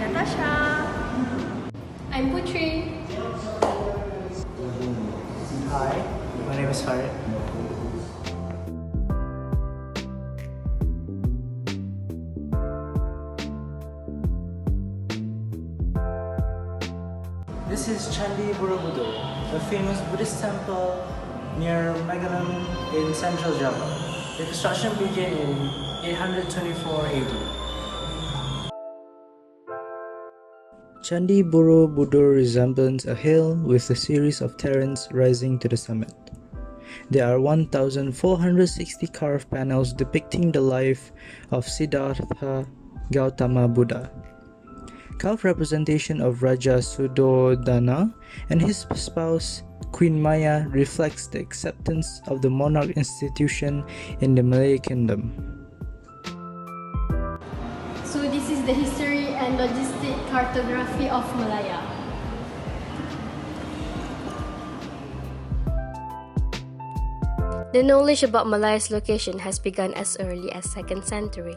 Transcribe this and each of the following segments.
Natasha. I'm Putri. Hi, my name is Farid. This is Candi Borobudur, a famous Buddhist temple near Magalang in central Java. The construction began in 824 AD. Candi Borobudur resembles a hill with a series of terraces rising to the summit. There are 1,460 carved panels depicting the life of Siddhartha Gautama Buddha. Carved representation of Raja Suddhodana and his spouse Queen Maya reflects the acceptance of the monarch institution in the Malay kingdom. So this is the history and logistic cartography of Malaya. The knowledge about Malaya's location has begun as early as 2nd century.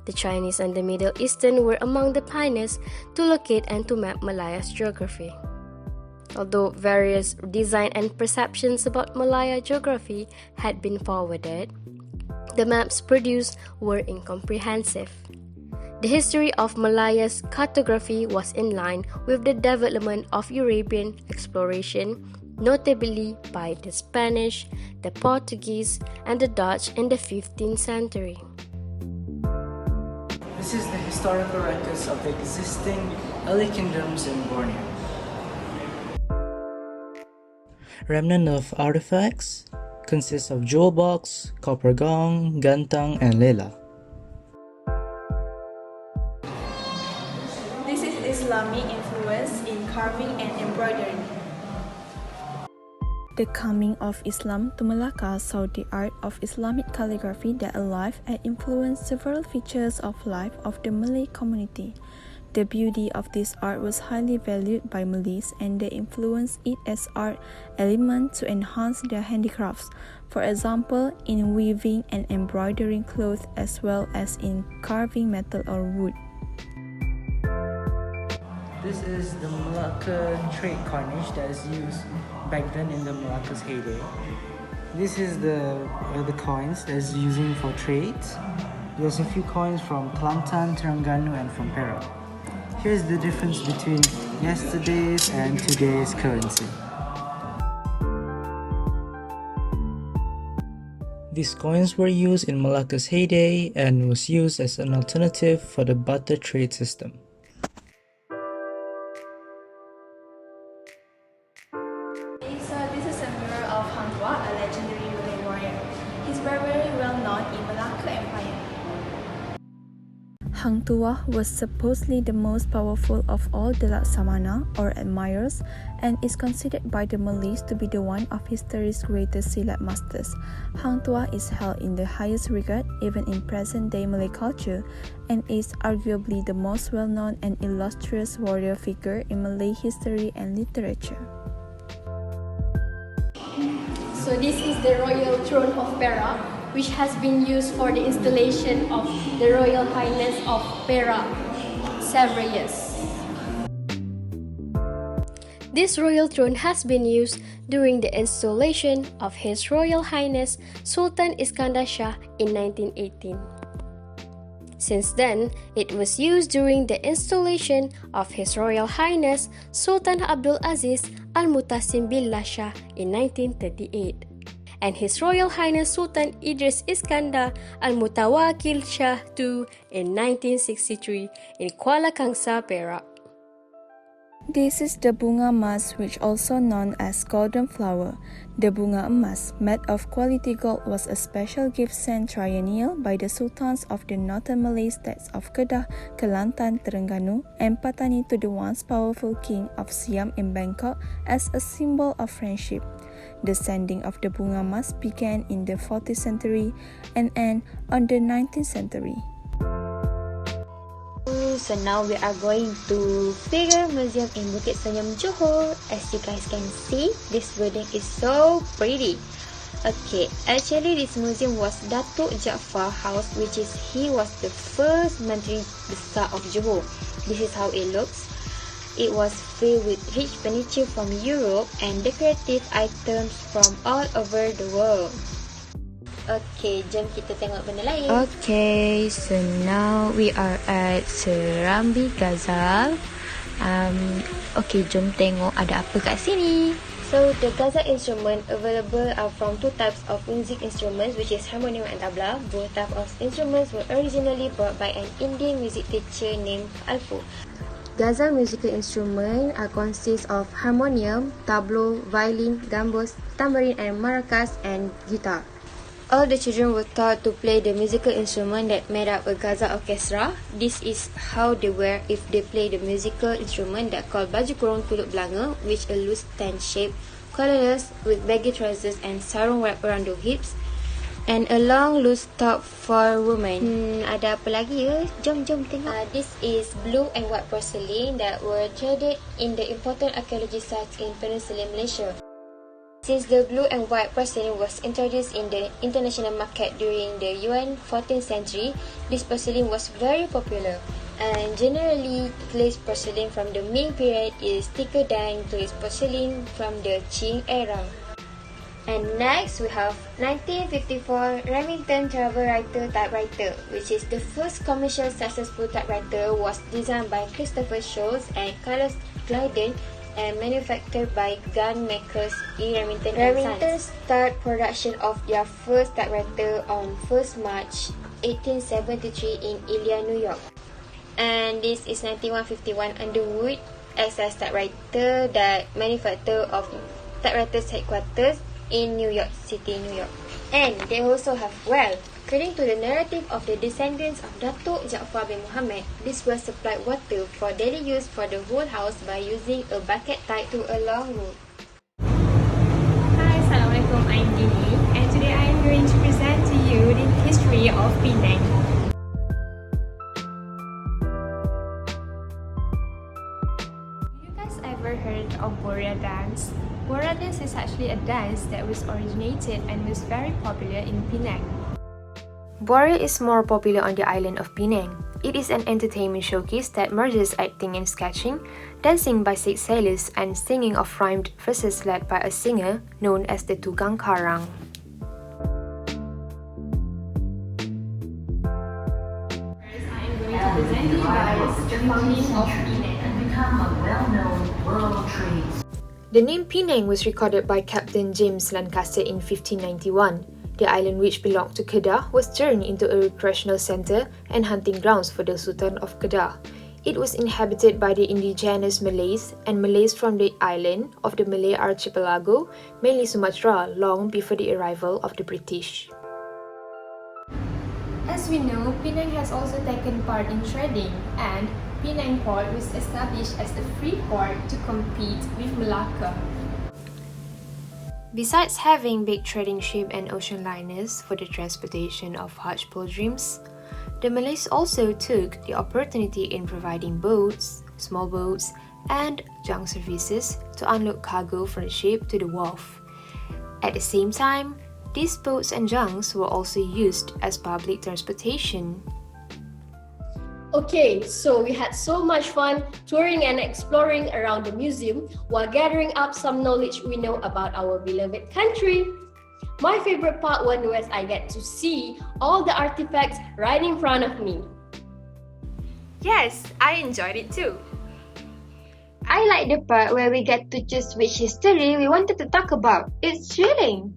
The Chinese and the Middle Eastern were among the pioneers to locate and to map Malaya's geography. Although various design and perceptions about Malaya geography had been forwarded, the maps produced were incomprehensive. The history of Malaya's cartography was in line with the development of European exploration, notably by the Spanish, the Portuguese, and the Dutch in the 15th century. This is the historical records of the existing early kingdoms in Borneo. Remnant of artifacts consists of jewel box, copper gong, gantang, and lela. This is Islamic influence in carving and embroidery. The coming of Islam to Malacca saw the art of Islamic calligraphy that alive and influenced several features of life of the Malay community. The beauty of this art was highly valued by Malays and they influenced it as art element to enhance their handicrafts, for example in weaving and embroidering cloth as well as in carving metal or wood. This is the Malacca trade coinage that is used back then in the Malacca's heyday. This is the coins that is using for trade. There's a few coins from Kelantan, Terengganu, and from Perak. Here's the difference between yesterday's and today's currency. These coins were used in Malacca's heyday and was used as an alternative for the barter trade system. So this is a mirror of Hang Tuah, a legendary Malay warrior. He's very well known in Malacca Empire. Hang Tuah was supposedly the most powerful of all the Laksamana or admirers and is considered by the Malays to be the one of history's greatest silat masters. Hang Tuah is held in the highest regard even in present-day Malay culture and is arguably the most well-known and illustrious warrior figure in Malay history and literature. So this is the Royal Throne of Perak, which has been used for the installation of the Royal Highness of Perak several years. This royal throne has been used during the installation of His Royal Highness Sultan Iskandar Shah in 1918. Since then, it was used during the installation of His Royal Highness Sultan Abdul Aziz Al-Mutasim Billah Shah in 1938. And His Royal Highness Sultan Idris Iskandar Al-Mutawakil Shah II in 1963 in Kuala Kangsar, Perak. This is the bunga emas, which also known as golden flower. The bunga emas, made of quality gold, was a special gift sent triennial by the sultans of the northern Malay states of Kedah, Kelantan, Terengganu, and Patani to the once powerful king of Siam in Bangkok as a symbol of friendship. The sending of the bunga emas began in the 14th century and ended on the 19th century. So now we are going to Figure Museum in Bukit Senyum, Johor. As you guys can see, this building is so pretty. Okay, actually this museum was Datuk Jaafar House, which is he was the first Menteri Besar of Johor. This is how it looks. It was filled with rich furniture from Europe and decorative items from all over the world. Okay, jom kita tengok benda lain. Okay, so now we are at Serambi Ghazal. Okay, jom tengok ada apa kat sini. So the Ghazal instrument available are from two types of music instruments, which is harmonium and tabla. Both types of instruments were originally brought by an Indian music teacher named Alpo. Ghazal musical instruments consist of harmonium, tabla, violin, gambus, tambourine and maracas, and guitar. All the children were taught to play the musical instrument that made up a Ghazal orchestra. This is how they wear if they play the musical instrument that called baju kurung tuluk belanga, which a loose tent shape, collarless with baggy trousers and sarung wrapped around the hips, and a long loose top for women. Ada apa lagi ya? Jom tengok. This is blue and white porcelain that were traded in the important archaeology sites in Peninsular Malaysia. Since the blue and white porcelain was introduced in the international market during the Yuan 14th century, this porcelain was very popular. And generally, glazed porcelain from the Ming period is thicker than glazed porcelain from the Qing era. And next, we have 1954 Remington Travel Writer typewriter, which is the first commercial successful typewriter, was designed by Christopher Scholes and Carlos Glyden and manufactured by gun makers in Remington and Sons. Remington start production of their first typewriter on 1st March 1873 in Ilion, New York. And this is 9151 Underwood SS typewriter that manufacturer of typewriters headquarters in New York City, New York. And they also have well. According to the narrative of the descendants of Datuk Jaafar bin Muhammad, this was supplied water for daily use for the whole house by using a bucket tied to a long rope. Hi, Assalamualaikum, I'm Dini, and today I am going to present to you the history of Penang. You guys ever heard of Boria dance? Boria dance is actually a dance that was originated and was very popular in Penang. Boria is more popular on the island of Penang. It is an entertainment showcase that merges acting and sketching, dancing by 6 sailors, and singing of rhymed verses led by a singer known as the Tukang Karang. First, I am going to present you guys the founding of Penang. The name Penang was recorded by Captain James Lancaster in 1591. The island, which belonged to Kedah, was turned into a recreational center and hunting grounds for the Sultan of Kedah. It was inhabited by the indigenous Malays and Malays from the island of the Malay archipelago, mainly Sumatra, long before the arrival of the British. As we know, Penang has also taken part in trading, and Penang Port was established as a free port to compete with Malacca. Besides having big trading ships and ocean liners for the transportation of Hajj pilgrims, the Malays also took the opportunity in providing boats, small boats, and junk services to unload cargo from the ship to the wharf. At the same time, these boats and junks were also used as public transportation. Okay, so we had so much fun touring and exploring around the museum while gathering up some knowledge we know about our beloved country. My favorite part was when I get to see all the artifacts right in front of me. Yes, I enjoyed it too. I like the part where we get to choose which history we wanted to talk about. It's thrilling.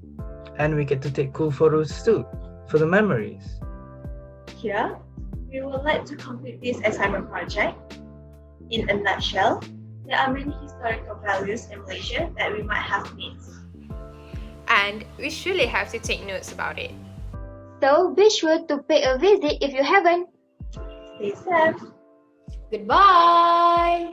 And we get to take cool photos too, for the memories. Here, we would like to complete this assignment project. In a nutshell, there are many historical values in Malaysia that we might have missed. And we surely have to take notes about it. So be sure to pay a visit if you haven't. Stay safe. Goodbye!